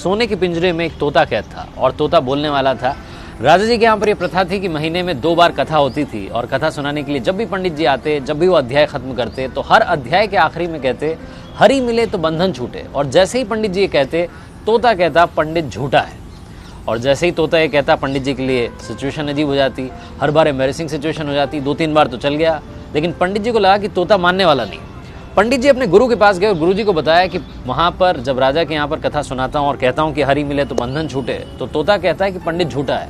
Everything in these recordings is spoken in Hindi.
सोने के पिंजरे में एक तोता कैद था और तोता बोलने वाला था। राजा जी के यहाँ पर यह प्रथा थी कि महीने में 2 बार कथा होती थी और कथा सुनाने के लिए जब भी पंडित जी आते, जब भी वो अध्याय खत्म करते तो हर अध्याय के आखिरी में कहते हरि मिले तो बंधन छूटे। और जैसे ही पंडित जी ये कहते तोता कहता पंडित झूठा है। और जैसे ही तोता ये कहता पंडित जी के लिए सिचुएशन अजीब हो जाती, हर बार एम्बैरेसिंग सिचुएशन हो जाती। 2-3 बार तो चल गया, लेकिन पंडित जी को लगा कि तोता मानने वाला नहीं। पंडित जी अपने गुरु के पास गए और गुरु जी को बताया कि वहाँ पर जब राजा के यहाँ पर कथा सुनाता हूँ और कहता हूँ कि हरि मिले तो बंधन छूटे, तो तोता कहता है कि पंडित झूठा है।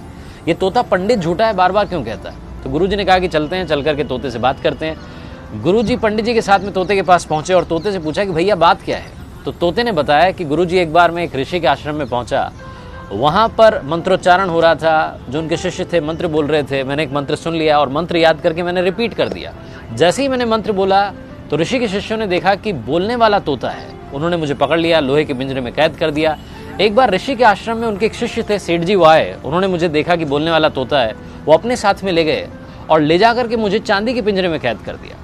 ये तोता पंडित झूठा है बार बार क्यों कहता है? तो गुरु जी ने कहा कि चलते हैं, चल करके तोते से बात करते हैं। गुरु जी पंडित जी के साथ में तोते के पास पहुंचे और तोते से पूछा कि भैया बात क्या है? तो तोते ने बताया कि गुरु जी एक बार मैं एक ऋषि के आश्रम में पहुंचा, वहाँ पर मंत्रोच्चारण हो रहा था, जो उनके शिष्य थे मंत्र बोल रहे थे। मैंने एक मंत्र सुन लिया और मंत्र याद करके मैंने रिपीट कर दिया। जैसे ही मैंने मंत्र बोला तो ऋषि के शिष्यों ने देखा कि बोलने वाला तोता है। उन्होंने मुझे पकड़ लिया, लोहे के पिंजरे में कैद कर दिया। एक बार ऋषि के आश्रम में उनके एक शिष्य थे, सेठ जी, वो आए। उन्होंने मुझे देखा कि बोलने वाला तोता है, वो अपने साथ में ले गए और ले जा करके मुझे चांदी के पिंजरे में कैद कर दिया।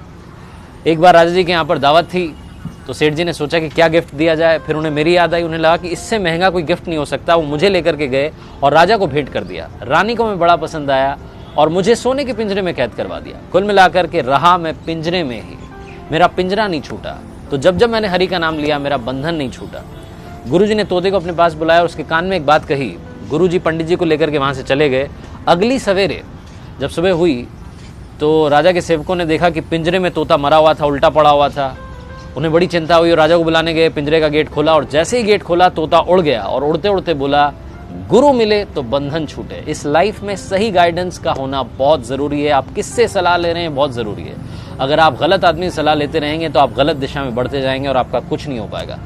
एक बार राजा जी के यहाँ पर दावत थी तो सेठ जी ने सोचा कि क्या गिफ्ट दिया जाए। फिर उन्हें मेरी याद आई, उन्हें लगा कि इससे महंगा कोई गिफ्ट नहीं हो सकता। वो मुझे लेकर के गए और राजा को भेंट कर दिया। रानी को मैं बड़ा पसंद आया और मुझे सोने के पिंजरे में कैद करवा दिया। कुल मिलाकर के रहा मैं पिंजरे में ही, मेरा पिंजरा नहीं छूटा। तो जब जब मैंने हरि का नाम लिया मेरा बंधन नहीं छूटा। गुरुजी ने तोते को अपने पास बुलाया और उसके कान में एक बात कही। गुरुजी पंडित जी को लेकर के वहाँ से चले गए। अगली सवेरे जब सुबह हुई तो राजा के सेवकों ने देखा कि पिंजरे में तोता मरा हुआ था, उल्टा पड़ा हुआ था। उन्हें बड़ी चिंता हुई और राजा को बुलाने गए। पिंजरे का गेट खोला और जैसे ही गेट खोला तोता उड़ गया और उड़ते उड़ते बोला गुरु मिले तो बंधन छूटे। इस लाइफ में सही गाइडेंस का होना बहुत ज़रूरी है। आप किससे सलाह ले रहे हैं बहुत ज़रूरी है। अगर आप गलत आदमी से सलाह लेते रहेंगे तो आप गलत दिशा में बढ़ते जाएंगे और आपका कुछ नहीं हो पाएगा।